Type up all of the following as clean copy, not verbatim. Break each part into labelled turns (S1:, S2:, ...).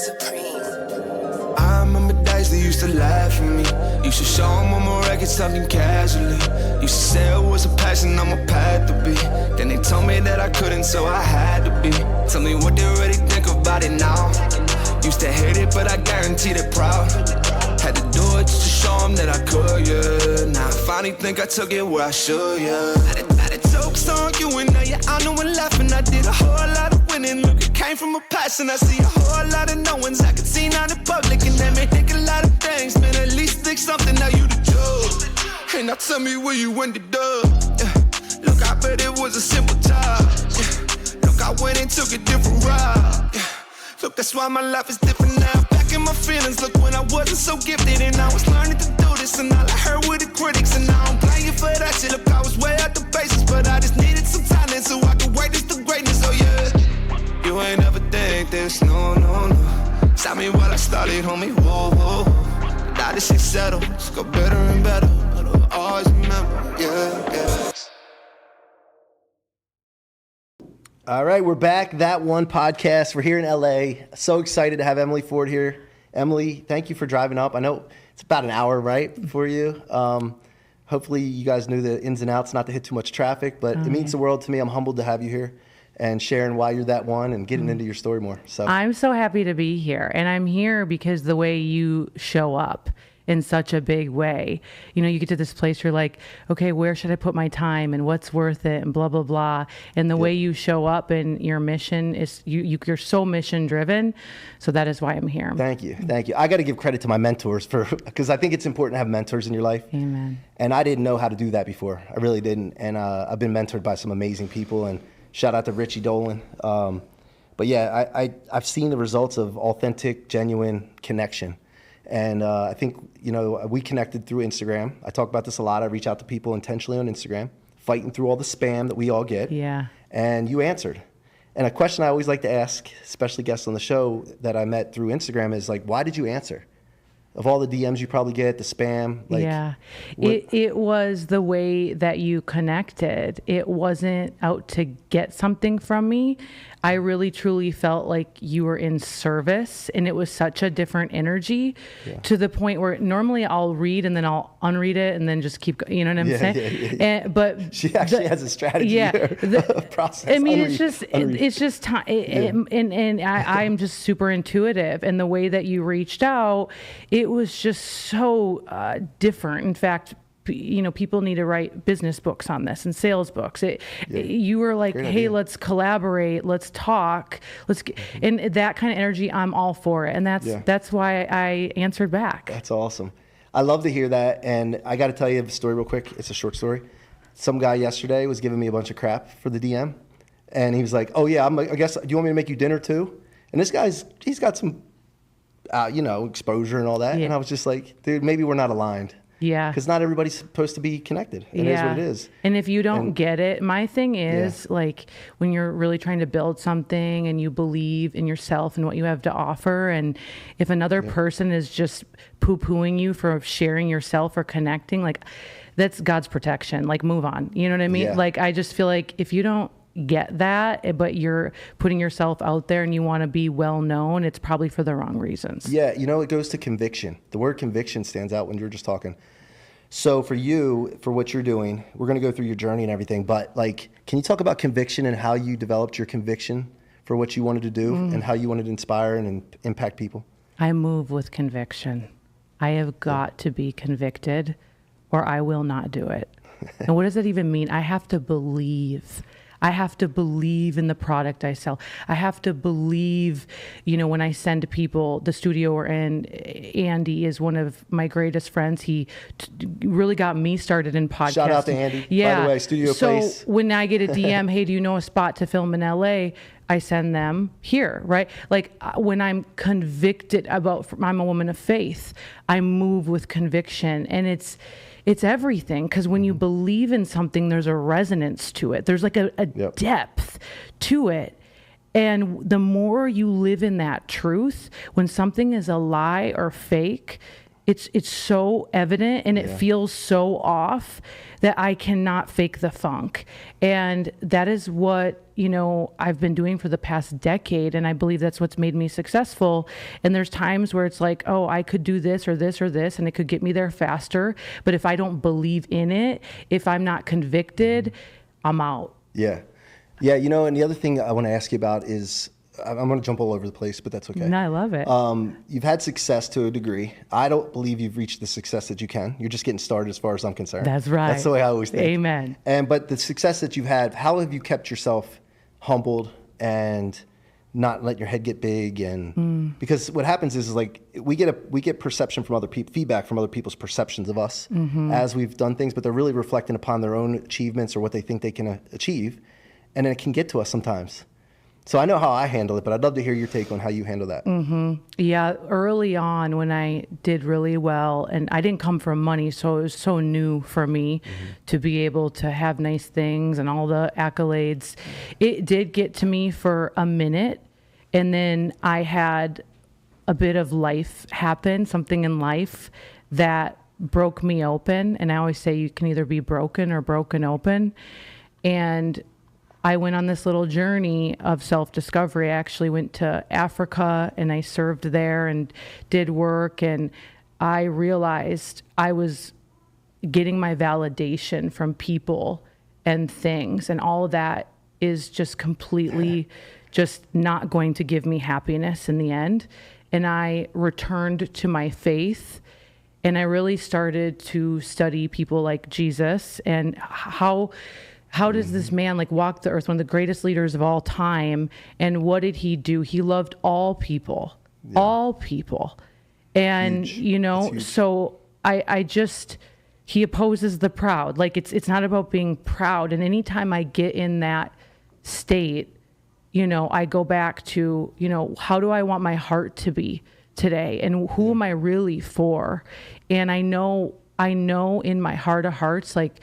S1: I remember days they used to laugh at me. Used to show them on my records talking casually. Used to say it was a passion on my path to be. Then they told me that I couldn't, so I had to be. Tell me what they really think about it now. Used to hate it, but I guarantee they're proud. Had to do it just to show them that I could, yeah. Now I finally think I took it where I should, yeah. Had jokes on you and now you're on and laughing. I did a whole lot of winning. Look, it came from a passion. I see a whole lot of no ones I could see now in public. And that may think a lot of things, man. At least think something, now you the judge. Hey, now tell me where you ended up. Yeah. Look, I bet it was a simple job. Yeah. Look, I went and took a different route. Yeah. Look, that's why my life is different now. Back in my feelings, look, when I wasn't so gifted and I was learning to do this, and all I heard were the critics, and I don't blame you for that shit. Look, I was way out the basis, but I just needed some talent so I could wait this to greatness. Oh yeah, you ain't ever think this, no, no, no. Stop me while I started, homie, whoa, whoa, whoa. Now this shit settled, it's go better and better, but I'll always remember, yeah, yeah.
S2: All right, we're back. That One podcast. We're here in LA. So excited to have Emily Ford here. Emily, thank you for driving up. I know it's about an hour, right, for you. Hopefully you guys knew the ins and outs, not to hit too much traffic, but it means the world to me. I'm humbled to have you here and sharing why you're that one and getting into your story more. So
S3: I'm so happy to be here, and I'm here because the way you show up in such a big way. You know, you get to this place, you're like, okay, where should I put my time and what's worth it and blah, blah, blah. And the way you show up and your mission is, you're so mission driven. So that is why I'm here.
S2: Thank you. Thank you. I got to give credit to my mentors because I think it's important to have mentors in your life.
S3: Amen.
S2: And I didn't know how to do that before. I really didn't. And I've been mentored by some amazing people, and shout out to Richie Dolan. But yeah, I've seen the results of authentic, genuine connection. And I think, you know, we connected through Instagram. I talk about this a lot. I reach out to people intentionally on Instagram, fighting through all the spam that we all get.
S3: Yeah.
S2: And you answered. And a question I always like to ask, especially guests on the show that I met through Instagram, is like, why did you answer? Of all the DMs you probably get, the spam. Like,
S3: yeah. It was the way that you connected. It wasn't out to get something from me. I really truly felt like you were in service, and it was such a different energy to the point where normally I'll read and then I'll unread it and then just keep, you know what I'm saying? And, but
S2: she actually has a strategy process.
S3: I mean, it's just time. And I'm just super intuitive, and the way that you reached out, it was just so different. In fact, you know, people need to write business books on this and sales books. You were like, hey, let's collaborate, let's talk, and that kind of energy, I'm all for it. And that's why I answered back. That's
S2: awesome. I love to hear that. And I got to tell you a story real quick. It's a short story. Some guy yesterday was giving me a bunch of crap for the DM. And he was like, oh yeah, I guess, do you want me to make you dinner too? And this he's got some, exposure and all that. Yeah. And I was just like, dude, maybe we're not aligned.
S3: Yeah.
S2: Because not everybody's supposed to be connected. It is what it is.
S3: And if you don't get it, my thing is like when you're really trying to build something and you believe in yourself and what you have to offer, and if another person is just poo-pooing you for sharing yourself or connecting, like that's God's protection. Like move on. You know what I mean? Yeah. Like I just feel like if you don't get that, but you're putting yourself out there and you want to be well known, it's probably for the wrong reasons.
S2: Yeah, it goes to conviction. The word conviction stands out when you're just talking. So for you, for what you're doing, we're going to go through your journey and everything, but like, can you talk about conviction and how you developed your conviction for what you wanted to do and how you wanted to inspire and impact people?
S3: I move with conviction. I have got to be convicted or I will not do it. And what does that even mean? I have to believe. I have to believe in the product I sell. I have to believe, when I send people, the studio we're in, Andy is one of my greatest friends. He really got me started in podcasting.
S2: Shout out to Andy, by the way, studio place.
S3: So when I get a DM, hey, do you know a spot to film in LA? I send them here, right? Like when I'm convicted I'm a woman of faith, I move with conviction, and it's everything, because when you believe in something, there's a resonance to it. There's like a depth to it. And the more you live in that truth, when something is a lie or fake, it's so evident and it feels so off that I cannot fake the funk. And that is what, you know, I've been doing for the past decade. And I believe that's what's made me successful. And there's times where it's like, oh, I could do this or this or this, and it could get me there faster. But if I don't believe in it, if I'm not convicted, I'm out.
S2: Yeah. Yeah. You know, and the other thing I want to ask you about is, I'm going to jump all over the place, but that's okay.
S3: No, I love it.
S2: You've had success to a degree. I don't believe you've reached the success that you can. You're just getting started as far as I'm concerned.
S3: That's right.
S2: That's the way I always think.
S3: Amen.
S2: But the success that you've had, how have you kept yourself humbled and not let your head get big? And because what happens is like we get perception from other people, feedback from other people's perceptions of us as we've done things, but they're really reflecting upon their own achievements or what they think they can achieve, and then it can get to us sometimes. So I know how I handle it, but I'd love to hear your take on how you handle that.
S3: Yeah, early on when I did really well, and I didn't come from money, so it was so new for me to be able to have nice things and all the accolades. It did get to me for a minute, and then I had a bit of life happen, something in life that broke me open. And I always say you can either be broken or broken open. And I went on this little journey of self-discovery. I actually went to Africa and I served there and did work. And I realized I was getting my validation from people and things. And all of that is just completely just not going to give me happiness in the end. And I returned to my faith. And I really started to study people like Jesus and how does this man like walk the earth, one of the greatest leaders of all time, and what did he do? He loved all people, all people. And, you know, so I just, he opposes the proud. Like it's not about being proud. And anytime I get in that state, you know, I go back to, you know, how do I want my heart to be today? And who am I really for? And I know in my heart of hearts, like,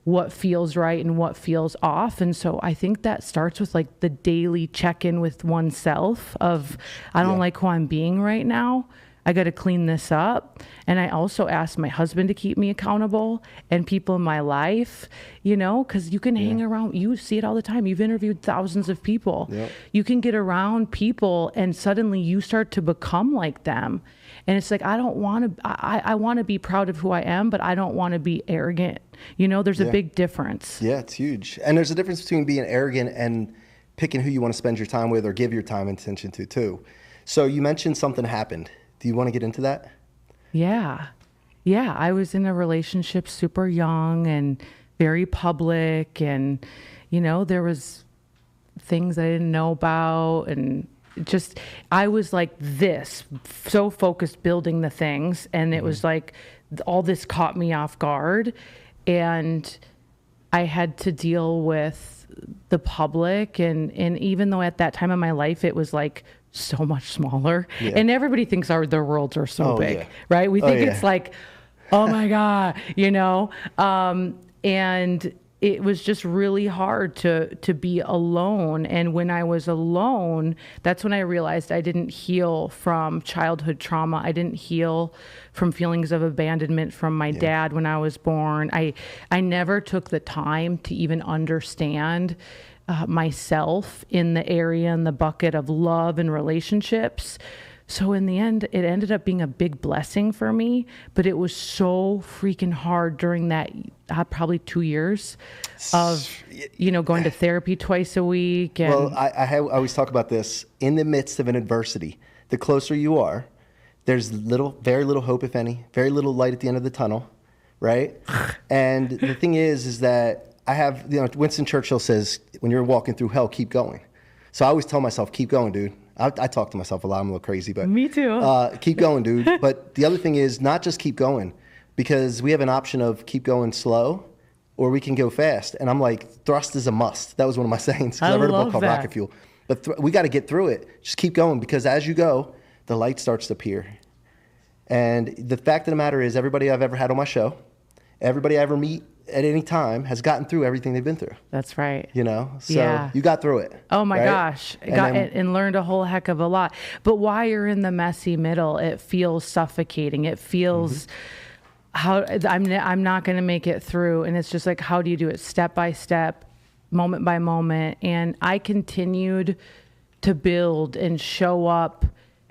S3: what feels right and what feels off. And so I think that starts with like the daily check-in with oneself of, I don't like who I'm being right now. I got to clean this up. And I also ask my husband to keep me accountable and people in my life, you know, because you can hang around, you see it all the time. You've interviewed thousands of people. You can get around people and suddenly you start to become like them. And it's like, I don't want to, I want to be proud of who I am, but I don't want to be arrogant. You know, there's a big difference.
S2: Yeah, it's huge. And there's a difference between being arrogant and picking who you want to spend your time with or give your time and attention to too. So you mentioned something happened. Do you want to get into that?
S3: Yeah. Yeah. I was in a relationship super young and very public. And, you know, there was things I didn't know about and just, I was like this, so focused building the things. And it was like all this caught me off guard. And I had to deal with the public. And even though at that time in my life, it was like so much smaller and everybody thinks their worlds are so big, right? We think it's like, oh my God, you know? And it was just really hard to be alone. And when I was alone, that's when I realized I didn't heal from childhood trauma. I didn't heal from feelings of abandonment from my dad when I was born. I never took the time to even understand myself in the area and the bucket of love and relationships. So in the end, it ended up being a big blessing for me, but it was so freaking hard during that probably 2 years of, you know, going to therapy twice a week. And
S2: well, I always talk about this. In the midst of an adversity, the closer you are, there's very little hope, if any, very little light at the end of the tunnel, right? And the thing is that I have, you know, Winston Churchill says, when you're walking through hell, keep going. So I always tell myself, keep going, dude. I talk to myself a lot. I'm a little crazy, but
S3: me too.
S2: Keep going, dude. But the other thing is not just keep going, because we have an option of keep going slow, or we can go fast. And I'm like, thrust is a must. That was one of my sayings. I read a book called Rocket Fuel. But we got to get through it. Just keep going, because as you go, the light starts to appear. And the fact of the matter is, everybody I've ever had on my show, everybody I ever meet at any time has gotten through everything they've been through.
S3: That's right.
S2: You know, so you got through it.
S3: Oh my
S2: right?
S3: gosh. And learned a whole heck of a lot. But while you're in the messy middle, it feels suffocating. It feels how I'm not going to make it through. And it's just like, how do you do it? Step by step, moment by moment. And I continued to build and show up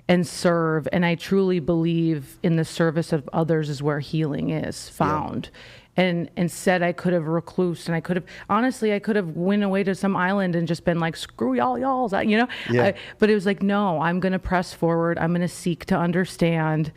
S3: and serve. And I truly believe in the service of others is where healing is found. And instead I could have reclused, and I could have went away to some island and just been like, screw y'all, you know? But it was like, no, I'm going to press forward. I'm going to seek to understand,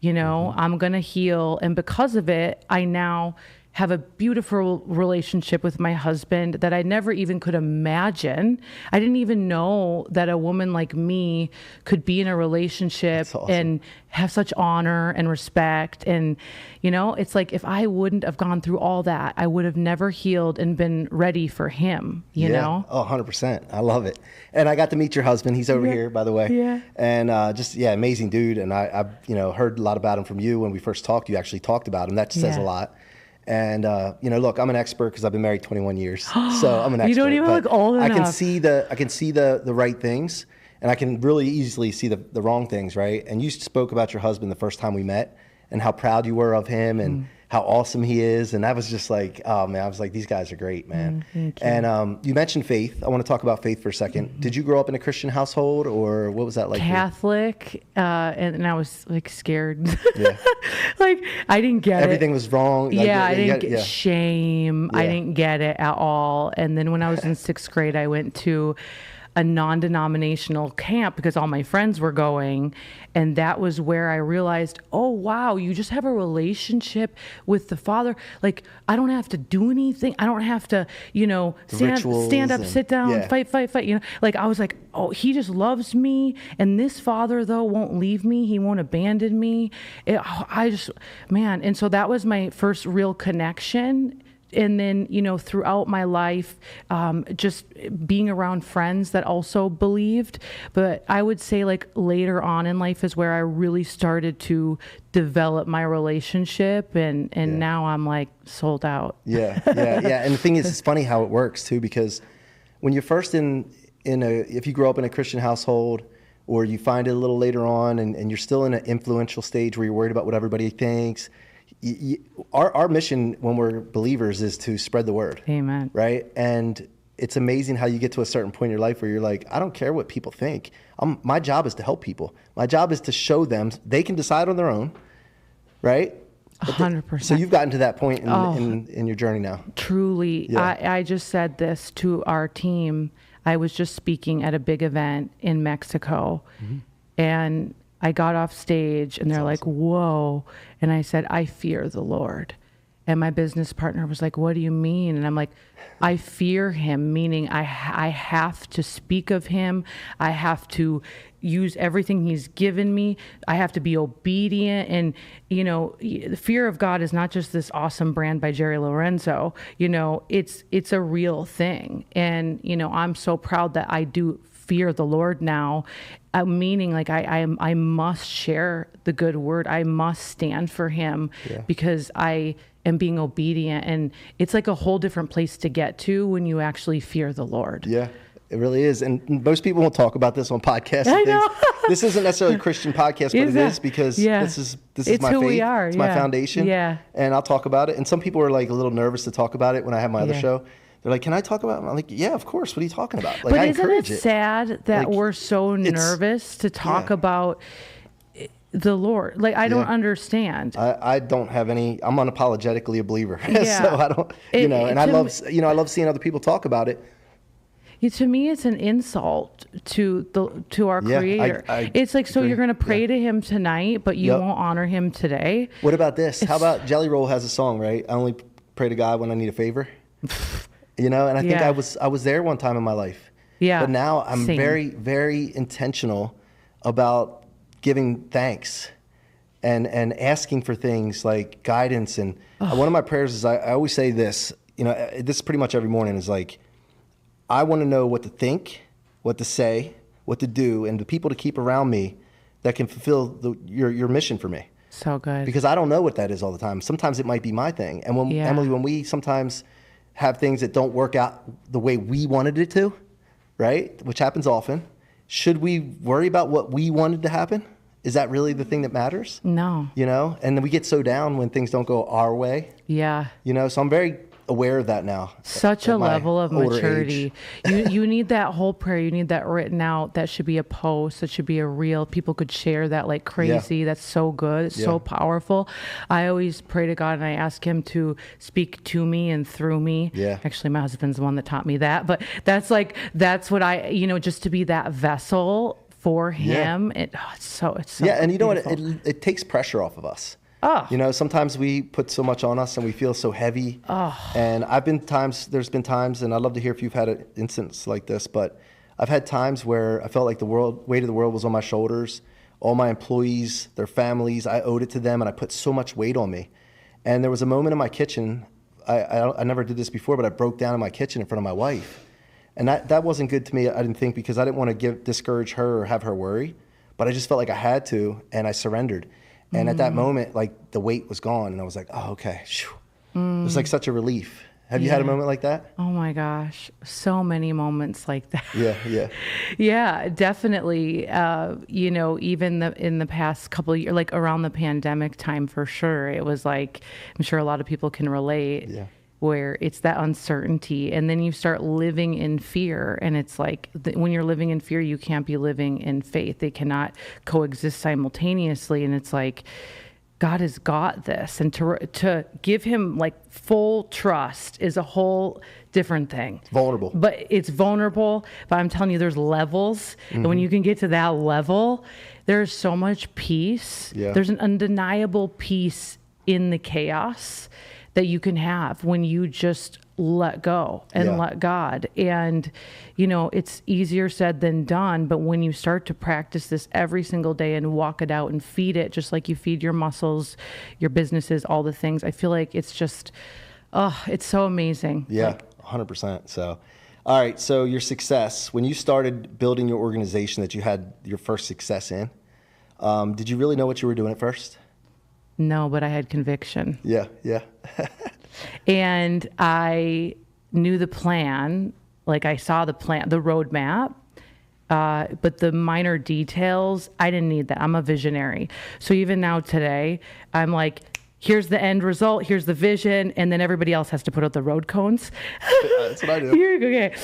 S3: you know, I'm going to heal. And because of it, I now have a beautiful relationship with my husband that I never even could imagine. I didn't even know that a woman like me could be in a relationship and have such honor and respect. And, you know, it's like, if I wouldn't have gone through all that, I would have never healed and been ready for him, you know?
S2: Oh, 100%. I love it. And I got to meet your husband. He's over here, by the way.
S3: Yeah.
S2: And amazing dude. And I you know, heard a lot about him from you when we first talked. You actually talked about him. That says a lot. And, you know, look, I'm an expert because I've been married 21 years. So I'm an expert.
S3: You don't even look old enough.
S2: I can see the right things, and I can really easily see the wrong things, right? And you spoke about your husband the first time we met and how proud you were of him and how awesome he is. And I was just like, oh, man, I was like, these guys are great, man.
S3: Thank you.
S2: And you mentioned faith. I want to talk about faith for a second. Did you grow up in a Christian household, or what was that like?
S3: Catholic, and I was like scared.
S2: Yeah.
S3: Like I didn't get
S2: Everything was wrong. Like,
S3: I didn't get shame. I didn't get it at all. And then when I was in 6th grade, I went to a non-denominational camp because all my friends were going. And that was where I realized, oh, wow, you just have a relationship with the Father. Like, I don't have to do anything. I don't have to, you know, stand up, sit down, fight. You know, like I was like, oh, he just loves me. And this Father, though, won't leave me. He won't abandon me. And so that was my first real connection. And then, you know, throughout my life, just being around friends that also believed. But I would say like later on in life is where I really started to develop my relationship. And now I'm like sold out.
S2: Yeah. And the thing is, it's funny how it works too, because when you're first if you grow up in a Christian household, or you find it a little later on and you're still in an influential stage where you're worried about what everybody thinks, our mission when we're believers is to spread the word.
S3: Amen.
S2: Right? And it's amazing how you get to a certain point in your life where you're like, I don't care what people think. My job is to help people. My job is to show them they can decide on their own, right?
S3: 100%.
S2: So you've gotten to that point in your journey now.
S3: Truly. Yeah. I just said this to our team. I was just speaking at a big event in Mexico, and I got off stage and they're like, whoa. And I said, I fear the Lord. And my business partner was like, what do you mean? And I'm like, I fear him, meaning I have to speak of him. I have to use everything he's given me. I have to be obedient. And, you know, the fear of God is not just this awesome brand by Jerry Lorenzo. You know, it's a real thing. And, you know, I'm so proud that I do fear the Lord now. Meaning like I must share the good word. I must stand for him because I am being obedient. And it's like a whole different place to get to when you actually fear the Lord.
S2: Yeah, it really is. And most people won't talk about this on podcasts.
S3: I know.
S2: This isn't necessarily a Christian podcast, but it is because this is my
S3: who
S2: faith.
S3: We are.
S2: It's my foundation.
S3: Yeah.
S2: And I'll talk about it. And some people are like a little nervous to talk about it when I have my other show. They're like, can I talk about it? I'm like, yeah, of course. What are you talking about? Like,
S3: but isn't it sad that we're so nervous to talk about the Lord? Like, I don't understand.
S2: I don't have any, I'm unapologetically a believer. So I don't, I love seeing other people talk about it.
S3: To me, it's an insult to our Creator. It's like, so you're going to pray to him tonight, but you won't honor him today.
S2: What about this? How about Jelly Roll has a song, right? I only pray to God when I need a favor. You know, and I think I was there one time in my life. Yeah. But now I'm very, very intentional about giving thanks and asking for things like guidance. And one of my prayers is I always say this, you know, this is pretty much every morning is like, I want to know what to think, what to say, what to do, and the people to keep around me that can fulfill your mission for me.
S3: So good.
S2: Because I don't know what that is all the time. Sometimes it might be my thing. And when Emily, when we sometimes have things that don't work out the way we wanted it to, right? Which happens often. Should we worry about what we wanted to happen? Is that really the thing that matters?
S3: No.
S2: You know, and then we get so down when things don't go our way.
S3: Yeah.
S2: You know, so I'm very aware of that now.
S3: Such a level of maturity. You need that whole prayer. You need that written out. That should be a post. That should be a reel. People could share that like crazy. Yeah. That's so good. It's so powerful. I always pray to God and I ask him to speak to me and through me. Yeah. Actually, my husband's the one that taught me that, but that's what I, you know, just to be that vessel for him. Yeah. It's so
S2: yeah. And you know
S3: beautiful.
S2: what? It takes pressure off of us.
S3: Oh.
S2: You know, sometimes we put so much on us and we feel so heavy. Oh. And there's been times, and I'd love to hear if you've had an instance like this, but I've had times where I felt like the weight of the world was on my shoulders. All my employees, their families, I owed it to them, and I put so much weight on me. And there was a moment in my kitchen, I never did this before, but I broke down in my kitchen in front of my wife. And that wasn't good to me, I didn't think, because I didn't want to discourage her or have her worry, but I just felt like I had to, and I surrendered. And at that moment, like the weight was gone, and I was like, "Oh, okay." It was like such a relief. Have you had a moment like that?
S3: Oh my gosh, so many moments like that.
S2: Yeah.
S3: Yeah, definitely. You know, even in the past couple of years, like around the pandemic time, for sure, it was like, I'm sure a lot of people can relate. Yeah. Where it's that uncertainty, and then you start living in fear, and it's like when you're living in fear, you can't be living in faith. They cannot coexist simultaneously, and it's like God has got this, and to give him like full trust is a whole different thing.
S2: Vulnerable.
S3: But it's vulnerable, but I'm telling you, there's levels, and when you can get to that level, there's so much peace. Yeah. There's an undeniable peace in the chaos that you can have when you just let go and let God. And, you know, it's easier said than done, but when you start to practice this every single day and walk it out and feed it, just like you feed your muscles, your businesses, all the things, I feel like it's just, it's so amazing.
S2: Yeah, like, 100%. So, all right. So your success, when you started building your organization that you had your first success in, did you really know what you were doing at first?
S3: No, but I had conviction.
S2: Yeah.
S3: And I knew the plan, like I saw the plan, the roadmap, but the minor details, I didn't need that. I'm a visionary. So even now today, I'm like, here's the end result, here's the vision, and then everybody else has to put out the road cones.
S2: That's what I do.
S3: Okay.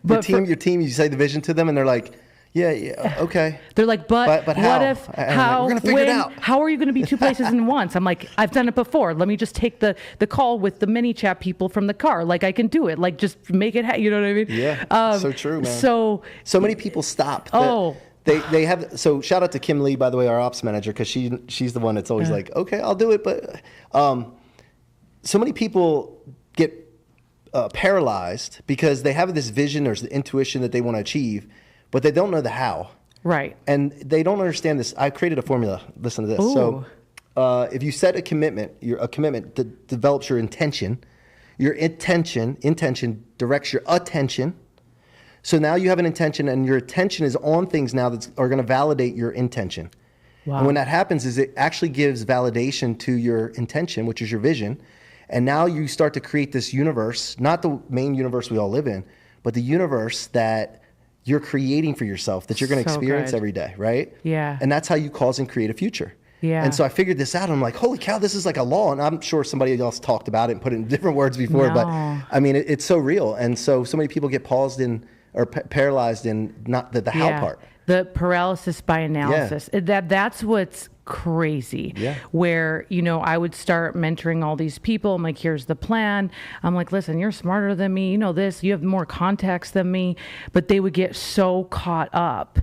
S2: But your team, you say the vision to them, and they're like, yeah, okay.
S3: They're like, but
S2: how?
S3: What if, how,
S2: we're gonna figure it out.
S3: How are you going to be two places in once? I'm like, I've done it before. Let me just take the call with the mini chat people from the car. Like I can do it. Like just make it, you know what I mean?
S2: Yeah, so true, man.
S3: So
S2: many people stop. They have, so shout out to Kim Lee, by the way, our ops manager, because she's the one that's always like, okay, I'll do it. But so many people get paralyzed because they have this vision or the intuition that they want to achieve, but they don't know the how. Right. And they don't understand this. I created a formula. Listen to this. Ooh. So if you set a commitment that develops your intention directs your attention. So now you have an intention, and your attention is on things now that are going to validate your intention. Wow. And when that happens, is it actually gives validation to your intention, which is your vision. And now you start to create this universe, not the main universe we all live in, but the universe that you're creating for yourself, that you're going to experience every day, right? Yeah. And that's how you cause and create a future. Yeah. And so I figured this out. And I'm like, holy cow, this is like a law. And I'm sure somebody else talked about it and put it in different words before, but I mean, it's so real. And so many people get paused in or paralyzed in not the how part.
S3: The paralysis by analysis. Yeah. That's what's crazy. Yeah. Where, you know, I would start mentoring all these people. I'm like, here's the plan. I'm like, listen, you're smarter than me. You know this. You have more context than me. But they would get so caught up.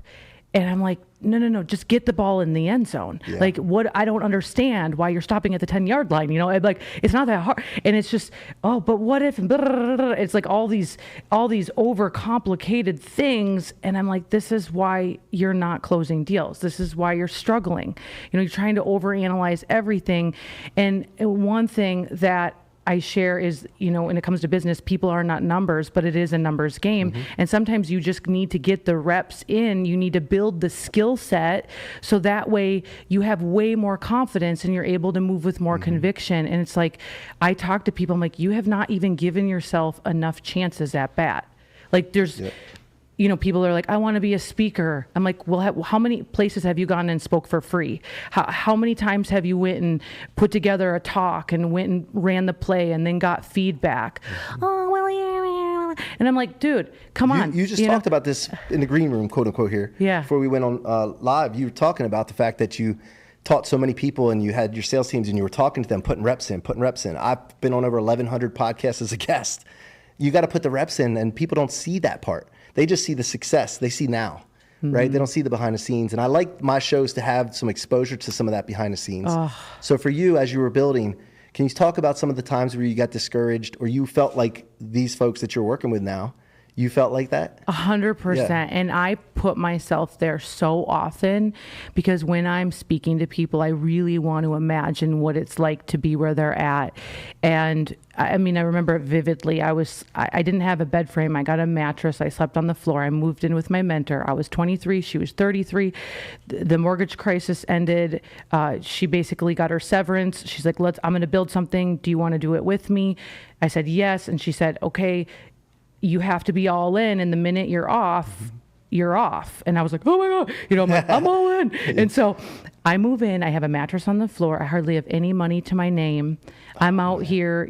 S3: And I'm like, no, just get the ball in the end zone. Yeah. Like, what? I don't understand why you're stopping at the 10-yard line. You know, I'm like, it's not that hard. And it's just, but what if? It's like all these overcomplicated things. And I'm like, this is why you're not closing deals. This is why you're struggling. You know, you're trying to overanalyze everything. And one thing that I share is, when it comes to business, people are not numbers, but it is a numbers game. And sometimes you just need to get the reps in. You need to build the skill set so that way you have way more confidence and you're able to move with more conviction. And it's like, I talk to people, I'm like, you have not even given yourself enough chances at bat. Like there's, people are like, I want to be a speaker. I'm like, well, how many places have you gone and spoke for free? How many times have you went and put together a talk and went and ran the play and then got feedback? Oh, well, yeah. And I'm like, dude, come on.
S2: You just talked about this in the green room, quote unquote here.
S3: Yeah.
S2: Before we went on live, you were talking about the fact that you taught so many people and you had your sales teams and you were talking to them, putting reps in. I've been on over 1,100 podcasts as a guest. You got to put the reps in, and people don't see that part. They just see the success. They see now, right? They don't see the behind the scenes. And I like my shows to have some exposure to some of that behind the scenes. So for you, as you were building, can you talk about some of the times where you got discouraged or you felt like these folks that you're working with now, you felt like that?
S3: 100%.
S2: Yeah.
S3: And I put myself there so often because when I'm speaking to people, I really want to imagine what it's like to be where they're at. And I mean, I remember it vividly. I didn't have a bed frame. I got a mattress. I slept on the floor. I moved in with my mentor. I was 23. She was 33. The mortgage crisis ended. She basically got her severance. She's like, I'm going to build something. Do you want to do it with me? I said, yes. And she said, okay, you have to be all in. And the minute you're off, you're off. And I was like, oh my God, I'm like, I'm all in. And so I move in, I have a mattress on the floor. I hardly have any money to my name. I'm out here,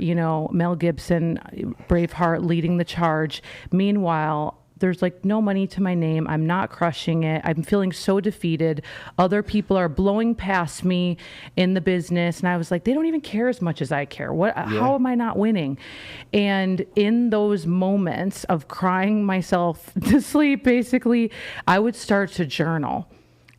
S3: Mel Gibson, Braveheart leading the charge. Meanwhile, there's like no money to my name. I'm not crushing it. I'm feeling so defeated. Other people are blowing past me in the business. And I was like, they don't even care as much as I care. How am I not winning? And in those moments of crying myself to sleep, basically, I would start to journal.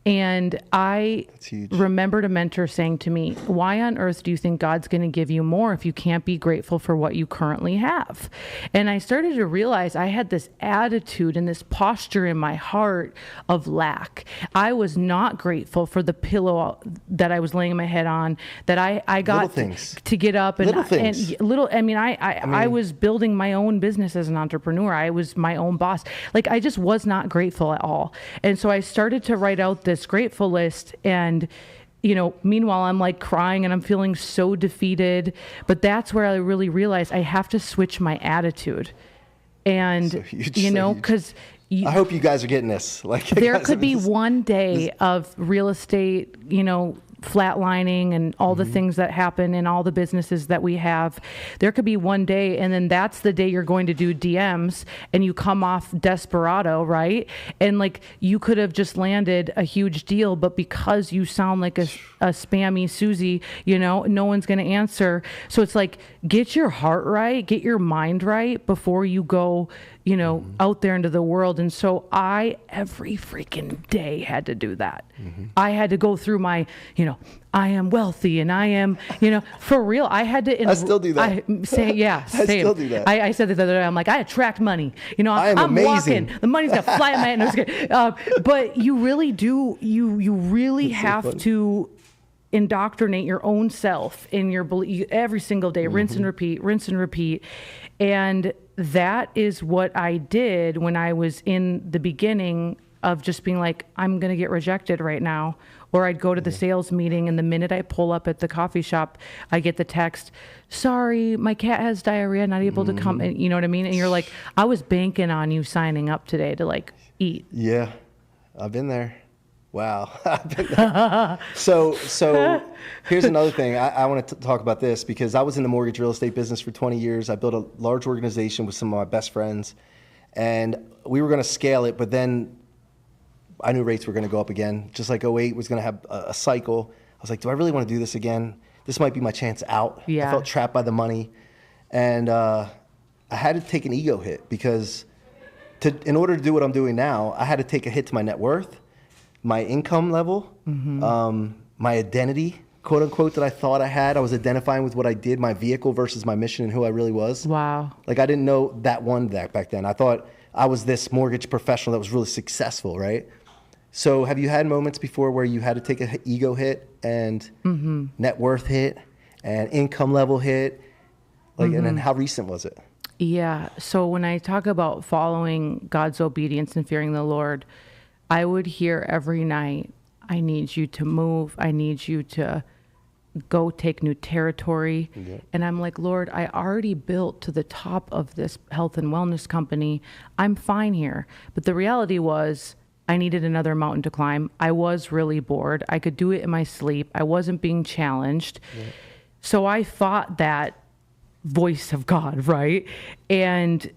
S3: And I remembered a mentor saying to me, why on earth do you think God's going to give you more if you can't be grateful for what you currently have? And I started to realize I had this attitude and this posture in my heart of lack. I was not grateful for the pillow that I was laying my head on, that I got to get up and I was building my own business as an entrepreneur. I was my own boss. Like I just was not grateful at all. And so I started to write out this grateful list, and meanwhile I'm like crying and I'm feeling so defeated. But that's where I really realized I have to switch my attitude. And because
S2: I hope you guys are getting this. Like
S3: there could be one day of real estate, flatlining and all the things that happen in all the businesses that we have. There could be one day, and then that's the day you're going to do DMs and you come off desperado, right? And like you could have just landed a huge deal, but because you sound like a spammy Susie, no one's going to answer. So it's like, get your heart right, get your mind right before you go, out there into the world. And so I, every freaking day, had to do that. I had to go through my, I am wealthy and I am, for real. I had to.
S2: I still do that.
S3: I still do that. I said this the other day. I'm like, I attract money.
S2: I am amazing.
S3: Walking. The money's gonna fly in my hand. But you really do. You really have to indoctrinate your own self in your belief every single day. Rinse and repeat. And that is what I did when I was in the beginning of just being like, I'm going to get rejected right now. Or I'd go to the sales meeting, and the minute I pull up at the coffee shop, I get the text, sorry, my cat has diarrhea, not able to come. And you know what I mean? And you're like, I was banking on you signing up today to like eat.
S2: Yeah, I've been there. Wow. So here's another thing. I want to talk about this because I was in the mortgage real estate business for 20 years. I built a large organization with some of my best friends, and we were going to scale it, but then I knew rates were going to go up again. Just like '08 was going to have a cycle. I was like, do I really want to do this again? This might be my chance out.
S3: Yeah.
S2: I felt trapped by the money. And I had to take an ego hit because in order to do what I'm doing now, I had to take a hit to my net worth, my income level, my identity, quote unquote, that I thought I had. I was identifying with what I did, my vehicle versus my mission and who I really was.
S3: Wow.
S2: Like I didn't know that back then. I thought I was this mortgage professional that was really successful, right? So have you had moments before where you had to take an ego hit and net worth hit and income level hit? Like, and then how recent was it?
S3: Yeah. So when I talk about following God's obedience and fearing the Lord, I would hear every night, I need you to move. I need you to go take new territory.
S2: Yeah.
S3: And I'm like, Lord, I already built to the top of this health and wellness company. I'm fine here. But the reality was I needed another mountain to climb. I was really bored. I could do it in my sleep. I wasn't being challenged. Yeah. So I fought that voice of God, right? And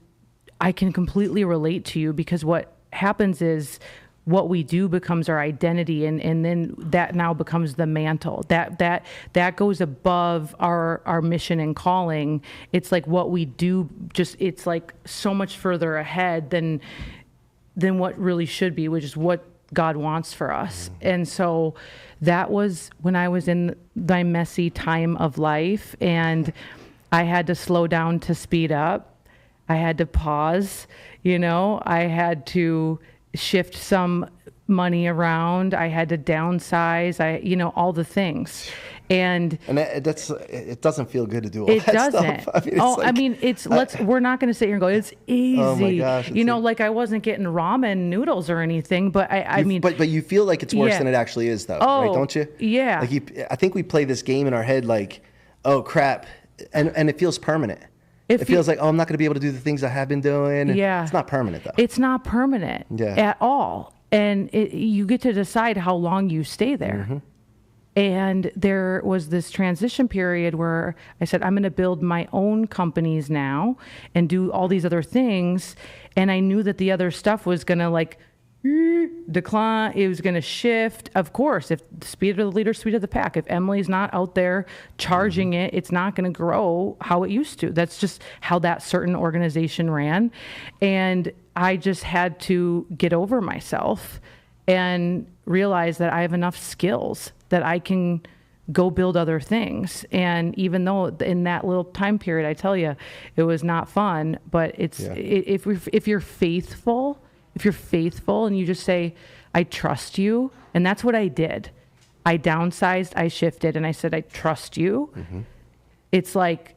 S3: I can completely relate to you, because what happens is what we do becomes our identity, and then that now becomes the mantle that goes above our mission and calling. It's like what we do, just it's like so much further ahead than what really should be, which is what God wants for us. And so that was when I was in my messy time of life, and I had to slow down to speed up. I had to pause, I had to shift some money around. I had to downsize. All the things. And
S2: it doesn't feel good to do all that stuff.
S3: It doesn't. We're not going to sit here and go, it's easy. Oh my gosh, like I wasn't getting ramen noodles or anything, but
S2: but you feel like it's worse than it actually is, though, right? Don't you?
S3: Yeah.
S2: I think we play this game in our head like, oh crap, and it feels permanent. It feels like, I'm not going to be able to do the things I have been doing.
S3: Yeah.
S2: It's not permanent, though.
S3: It's not permanent at all. And you get to decide how long you stay there. Mm-hmm. And there was this transition period where I said, I'm going to build my own companies now and do all these other things. And I knew that the other stuff was going to decline. It was going to shift. Of course, if the speed of the leader, speed of the pack, if Emily's not out there charging it, it's not going to grow how it used to. That's just how that certain organization ran. And I just had to get over myself and realize that I have enough skills that I can go build other things. And even though in that little time period, I tell you, it was not fun, but if you're faithful and you just say, I trust you. And that's what I did. I downsized, I shifted, and I said, I trust you. Mm-hmm. It's like,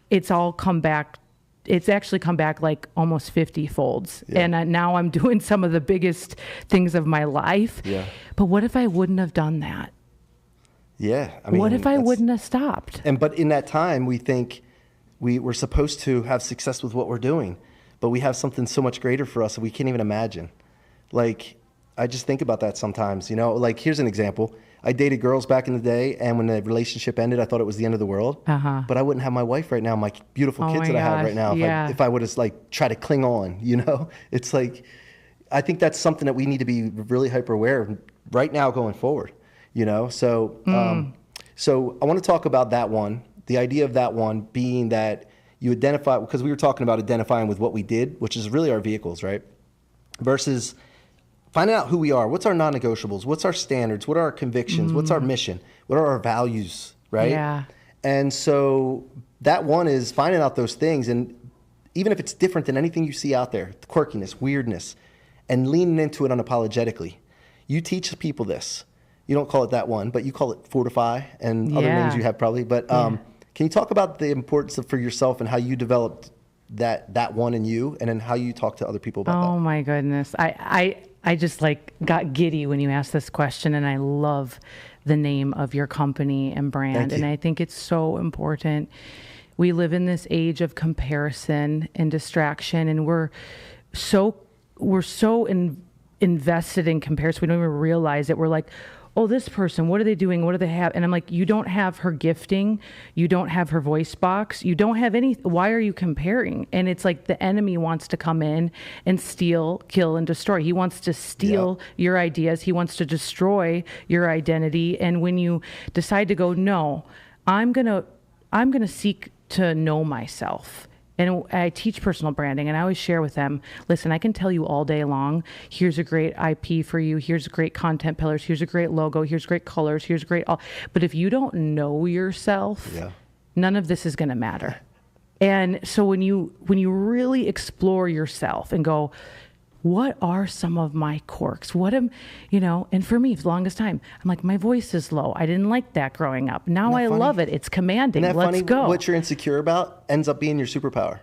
S3: it's all come back. It's actually come back like almost 50 folds. Yeah. And now I'm doing some of the biggest things of my life. Yeah. But what if I wouldn't have done that?
S2: Yeah.
S3: What if I wouldn't have stopped?
S2: But in that time, we think we're supposed to have success with what we're doing, but we have something so much greater for us that we can't even imagine. Like, I just think about that sometimes, like, here's an example. I dated girls back in the day, and when the relationship ended, I thought it was the end of the world. Uh-huh. But I wouldn't have my wife right now, my beautiful kids that I have right now, if I would have try to cling on, It's like, I think that's something that we need to be really hyper aware of right now going forward, So, so I want to talk about that one. The idea of that one being that you identify, because we were talking about identifying with what we did, which is really our vehicles, right? Versus finding out who we are. What's our non-negotiables? What's our standards? What are our convictions? What's our mission? What are our values, right? Yeah. And so that one is finding out those things. And even if it's different than anything you see out there, the quirkiness, weirdness, and leaning into it unapologetically. You teach people this. You don't call it that one, but you call it Fortify and other names you have probably. But can you talk about the importance for yourself and how you developed that one in you, and then how you talk to other people about that?
S3: Oh my goodness. I just got giddy when you asked this question, and I love the name of your company and brand. And I think it's so important. We live in this age of comparison and distraction, and we're so invested in comparison. We don't even realize it. We're like, oh, this person, what are they doing? What do they have? And I'm like, you don't have her gifting. You don't have her voice box. You don't have any. Why are you comparing? And it's like the enemy wants to come in and steal, kill, and destroy. He wants to steal your ideas. He wants to destroy your identity. And when you decide to go, no, I'm gonna seek to know myself. And I teach personal branding, and I always share with them, listen, I can tell you all day long, here's a great IP for you, here's great content pillars, here's a great logo, here's great colors, here's great all. But if you don't know yourself, none of this is going to matter. And so when you really explore yourself and go, what are some of my quirks? And for me, for the longest time, I'm like, my voice is low. I didn't like that growing up. Now I love it. It's commanding.
S2: Isn't that
S3: Let's
S2: funny?
S3: go.
S2: What you're insecure about ends up being your superpower.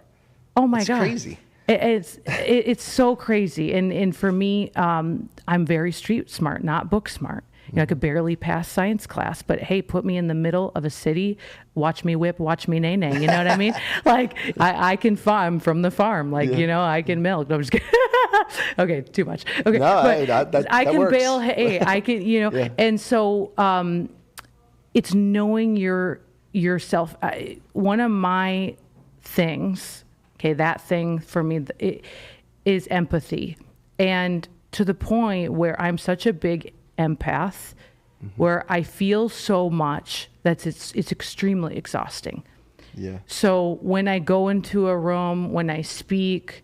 S3: Oh my God.
S2: Crazy.
S3: It's so crazy. And for me, I'm very street smart, not book smart. I could barely pass science class, but hey, put me in the middle of a city, watch me whip, watch me nay nay. You know what I mean? Like I can farm from the farm. Like, I can milk. No, I'm just kidding. Okay, too much. Okay,
S2: no,
S3: but I can
S2: works.
S3: bail hay. I can, and so it's knowing yourself. One of my things, that thing for me is empathy, and to the point where I'm such a big empath, where I feel so much that it's extremely exhausting.
S2: Yeah.
S3: So when I go into a room, when I speak,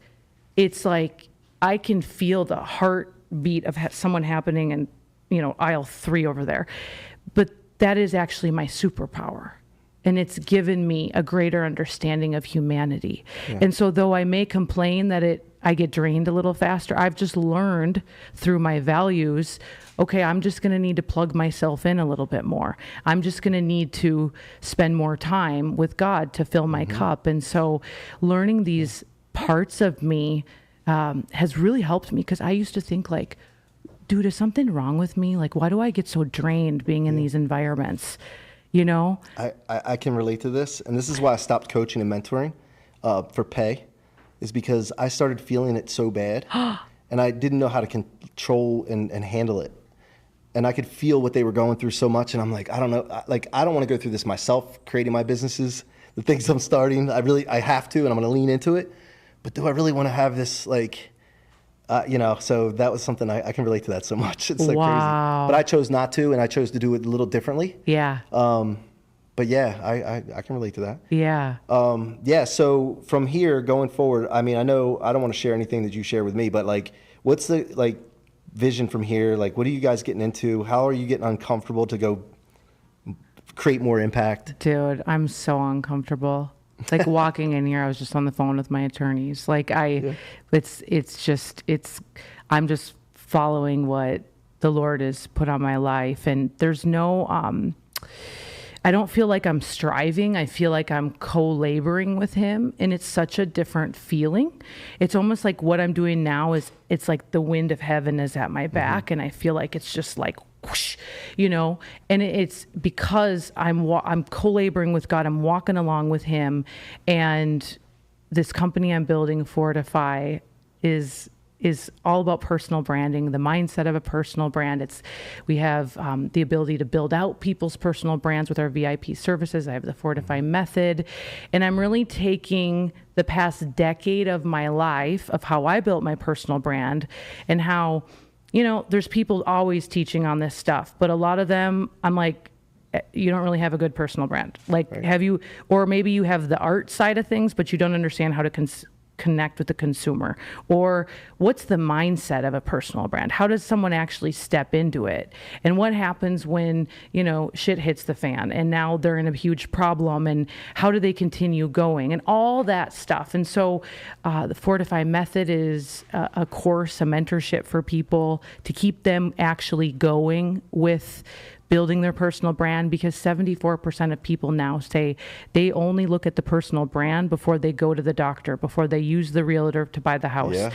S3: it's like I can feel the heartbeat of someone happening in, aisle 3 over there. But that is actually my superpower. And it's given me a greater understanding of humanity. Yeah. And so though I may complain that I get drained a little faster, I've just learned through my values, okay, I'm just going to need to plug myself in a little bit more. I'm just going to need to spend more time with God to fill my cup. And so learning these parts of me has really helped me, because I used to think like, dude, is something wrong with me? Like, why do I get so drained being in these environments?
S2: I can relate to this. And this is why I stopped coaching and mentoring for pay, is because I started feeling it so bad and I didn't know how to control and handle it. And I could feel what they were going through so much. And I'm like, I don't know. I don't want to go through this myself, creating my businesses, the things I'm starting. I have to, and I'm going to lean into it. But do I really want to have this, so that was something I can relate to that so much. It's like
S3: wow.
S2: Crazy. But I chose not to, and I chose to do it a little differently.
S3: Yeah.
S2: But yeah, I can relate to that.
S3: Yeah.
S2: So from here going forward, I know I don't want to share anything that you share with me, but what's the vision from here? What are you guys getting into? How are you getting uncomfortable to go create more impact?
S3: Dude, I'm so uncomfortable. Walking in here, I was just on the phone with my attorneys. I'm just following what the Lord has put on my life. And there's no, I don't feel like I'm striving. I feel like I'm co-laboring with him. And it's such a different feeling. It's almost like what I'm doing now it's like the wind of heaven is at my back. And I feel like it's just like, whoosh, and it's because I'm co-laboring with God. I'm walking along with him. And this company I'm building, Fortify, is all about personal branding, the mindset of a personal brand. We have the ability to build out people's personal brands with our VIP services. I have the Fortify method. And I'm really taking the past decade of my life of how I built my personal brand and how, there's people always teaching on this stuff, but a lot of them, I'm like, you don't really have a good personal brand. Right. Have you, or maybe you have the art side of things, but you don't understand how to connect with the consumer, or what's the mindset of a personal brand? How does someone actually step into it? And what happens when, shit hits the fan and now they're in a huge problem, and how do they continue going, and all that stuff. And so the Fortify method is a course, a mentorship for people to keep them actually going with building their personal brand, because 74% of people now say they only look at the personal brand before they go to the doctor, before they use the realtor to buy the house. Yeah.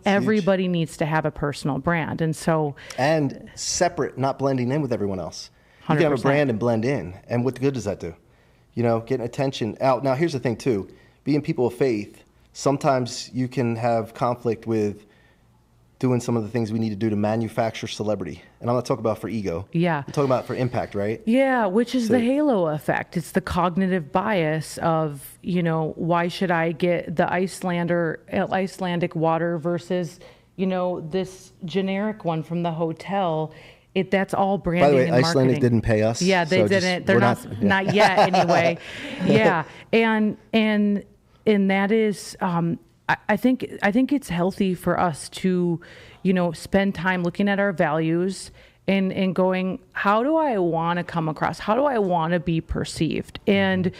S3: Everybody needs to have a personal brand. And so... And
S2: separate, not blending in with everyone else.
S3: 100%.
S2: You can have a brand and blend in. And what good does that do? Getting attention out. Now, here's the thing, too. Being people of faith, sometimes you can have conflict with doing some of the things we need to do to manufacture celebrity. And I'm not talking about for ego.
S3: Yeah.
S2: I'm talking about for impact, right?
S3: Yeah, which is the halo effect. It's the cognitive bias of, why should I get the Icelandic water versus, this generic one from the hotel. That's all branding.
S2: By the way,
S3: and marketing.
S2: Icelandic didn't pay us.
S3: Yeah, they didn't. They're not yet anyway. Yeah. And that is, I think it's healthy for us to, spend time looking at our values and going, how do I want to come across? How do I want to be perceived? And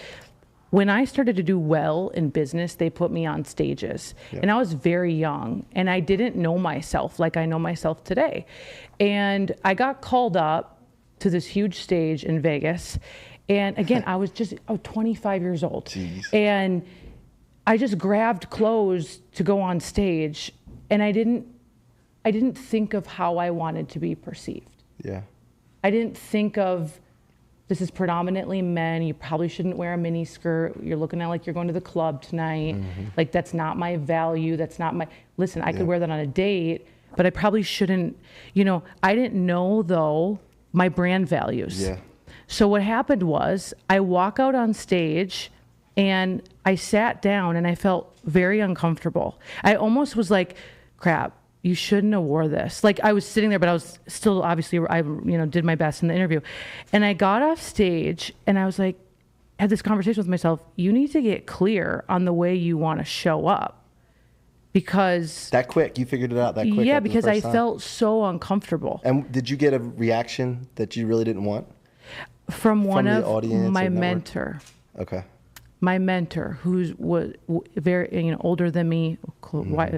S3: when I started to do well in business, they put me on stages. And I was very young and I didn't know myself like I know myself today. And I got called up to this huge stage in Vegas. And again, I was just 25 years old.
S2: Jeez.
S3: And I just grabbed clothes to go on stage, and I didn't think of how I wanted to be perceived.
S2: Yeah.
S3: I didn't think of, this is predominantly men, you probably shouldn't wear a mini skirt, you're looking at like you're going to the club tonight. Like, that's not my value, that's not my, listen, I could wear that on a date, but I probably shouldn't, I didn't know though my brand values.
S2: Yeah.
S3: So what happened was I walk out on stage and I sat down and I felt very uncomfortable. I almost was like, crap, you shouldn't have wore this. Like, I was sitting there, but I was still, obviously, I did my best in the interview. And I got off stage and I was like, had this conversation with myself, you need to get clear on the way you want to show up. Because
S2: that quick, you figured it out that quick.
S3: Yeah, because I felt so uncomfortable.
S2: And did you get a reaction that you really didn't want?
S3: From one
S2: the
S3: of
S2: audience
S3: my
S2: or network?
S3: mentor.
S2: Okay.
S3: My mentor, who was very older than me,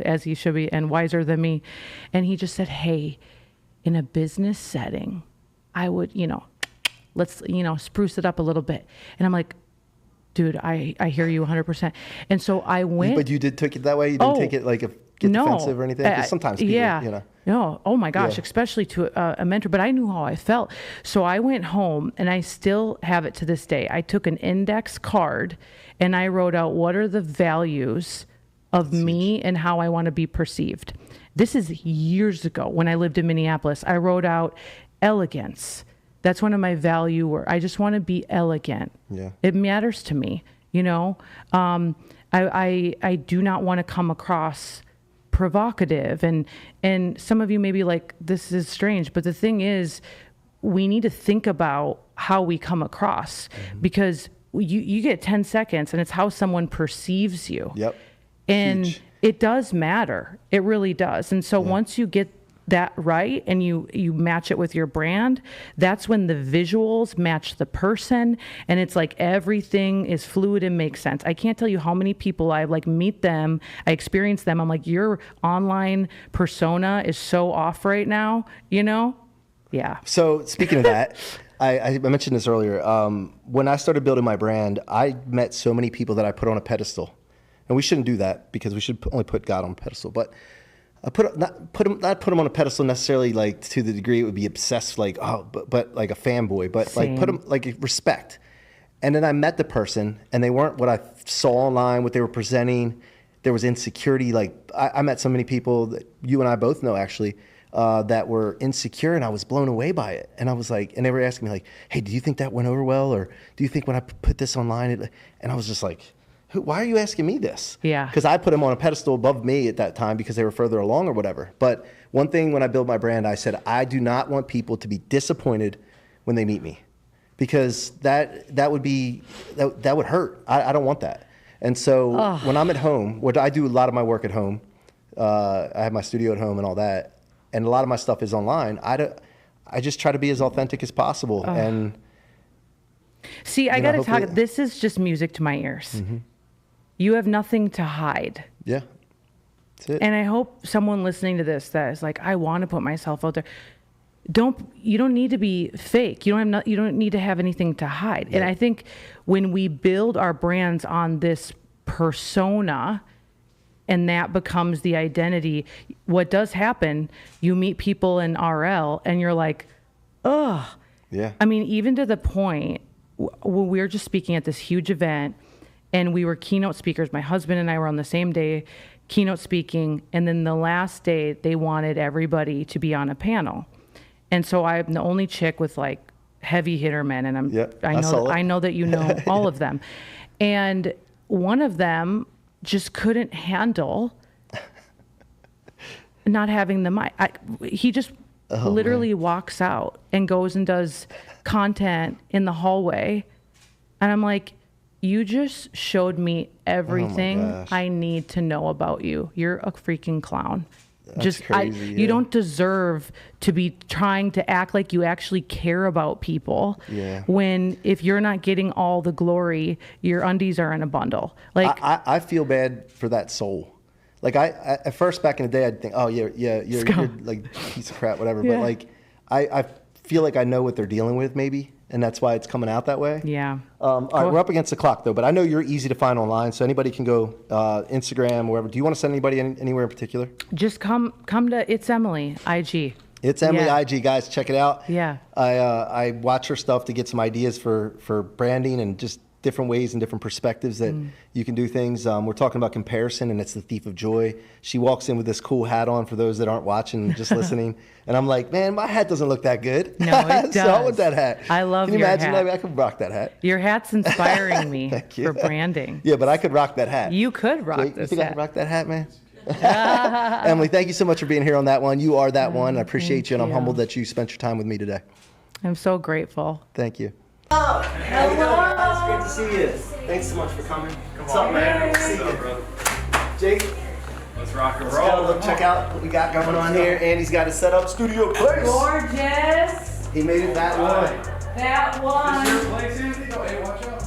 S3: as he should be, and wiser than me, and he just said, "Hey, in a business setting, I would, let's, spruce it up a little bit." And I'm like, "Dude, I hear you 100%." And so I went.
S2: But you did take it that way. You didn't take it like get defensive or anything. 'Cause sometimes people,
S3: No, oh my gosh, especially to a mentor. But I knew how I felt. So I went home, and I still have it to this day. I took an index card, and I wrote out what are the values of me and how I want to be perceived. This is years ago when I lived in Minneapolis. I wrote out elegance. That's one of my value words. I just want to be elegant.
S2: Yeah.
S3: It matters to me, I do not want to come across provocative, and some of you may be like, this is strange, but the thing is, we need to think about how we come across, because you get 10 seconds and it's how someone perceives you.
S2: Yep.
S3: And
S2: Huge.
S3: it does matter. It really does. And so once you get that right and you match it with your brand, that's when the visuals match the person, and it's like everything is fluid and makes sense. I can't tell you how many people I meet them, I experience them, I'm like, your online persona is so off right now, Yeah.
S2: So speaking of that, I mentioned this earlier. When I started building my brand, I met so many people that I put on a pedestal, and we shouldn't do that because we should only put God on a pedestal, but I not put him on a pedestal necessarily, like to the degree it would be obsessed, like but like a fanboy, but
S3: Same.
S2: like put him like respect. And then I met the person, and they weren't what I saw online, what they were presenting. There was insecurity. Like I met so many people that you and I both know actually that were insecure, and I was blown away by it. And I was like, and they were asking me like, "Hey, do you think that went over well, or do you think when I put this online?" And I was just like, why are you asking me this?
S3: Yeah.
S2: Because I put them on a pedestal above me at that time because they were further along or whatever. But one thing when I built my brand, I said, I do not want people to be disappointed when they meet me, because that would hurt. I don't want that. And so when I'm at home, I do a lot of my work at home. I have my studio at home and all that. And a lot of my stuff is online. I just try to be as authentic as possible. And
S3: see, I got to talk, this is just music to my ears. Mm-hmm. You have nothing to hide.
S2: Yeah, that's it.
S3: And I hope someone listening to this that is like, I want to put myself out there. You don't need to be fake. You don't need to have anything to hide. Yeah. And I think when we build our brands on this persona, and that becomes the identity, what does happen, you meet people in RL and you're like, ugh.
S2: Yeah.
S3: I mean, even to the point when we were just speaking at this huge event, and we were keynote speakers. My husband and I were on the same day keynote speaking, and then the last day they wanted everybody to be on a panel. And so I'm the only chick with like heavy hitter men, and I know that you know all of them. And one of them just couldn't handle not having the mic. He just literally walks out and goes and does content in the hallway. And I'm like, you just showed me everything I need to know about you. You're a freaking clown. Just
S2: crazy,
S3: you don't deserve to be trying to act like you actually care about people.
S2: Yeah.
S3: When if you're not getting all the glory, your undies are in a bundle. Like
S2: I feel bad for that soul. Like I at first back in the day, I'd think, oh you're like a piece of crap, whatever.
S3: Yeah.
S2: But like I feel like I know what they're dealing with, maybe, and that's why it's coming out that way.
S3: Yeah.
S2: All right, we're up against the clock though, but I know you're easy to find online, so anybody can go Instagram, wherever. Do you want to send anybody anywhere in particular?
S3: Just come to It's Emily IG.
S2: It's Emily
S3: Yeah.
S2: IG, guys. Check it out.
S3: Yeah.
S2: I watch her stuff to get some ideas for branding and just different ways and different perspectives that you can do things. We're talking about comparison, and it's the thief of joy. She walks in with this cool hat on for those that aren't watching, just listening. And I'm like, man, my hat doesn't look that good.
S3: No, it does.
S2: So I want that hat.
S3: I love
S2: Can you
S3: your
S2: imagine
S3: hat.
S2: that? I could rock that hat.
S3: Your hat's inspiring me
S2: Thank you.
S3: for branding.
S2: Yeah, but I could rock that hat.
S3: You could rock
S2: You
S3: this
S2: think I
S3: hat.
S2: could rock that hat, man? Emily, thank you so much for being here on that one. You are that one. I appreciate you, and I'm
S3: you.
S2: humbled that you spent your time with me today.
S3: I'm so grateful.
S2: Thank you. Hello. It's great to see you. Thanks so much for coming. What's up, man? Good to see you. Jake,
S4: Let's rock and
S2: let's go
S4: roll.
S2: look, check out what we got going on here. Andy's got it set up. Studio place.
S5: Gorgeous.
S2: He made it that one.
S5: That
S4: This
S5: one.
S4: your place, Anthony? Oh, hey, watch out.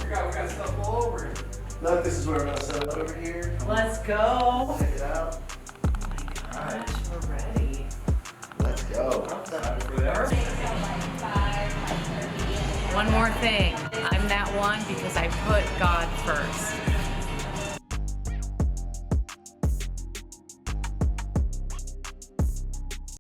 S4: We got stuff all over it.
S2: Look, this is where we're gonna set it over here.
S5: Let's go.
S2: Check it out.
S5: Gosh, we're ready.
S2: Let's go.
S3: One more thing. I'm that one because I put God first.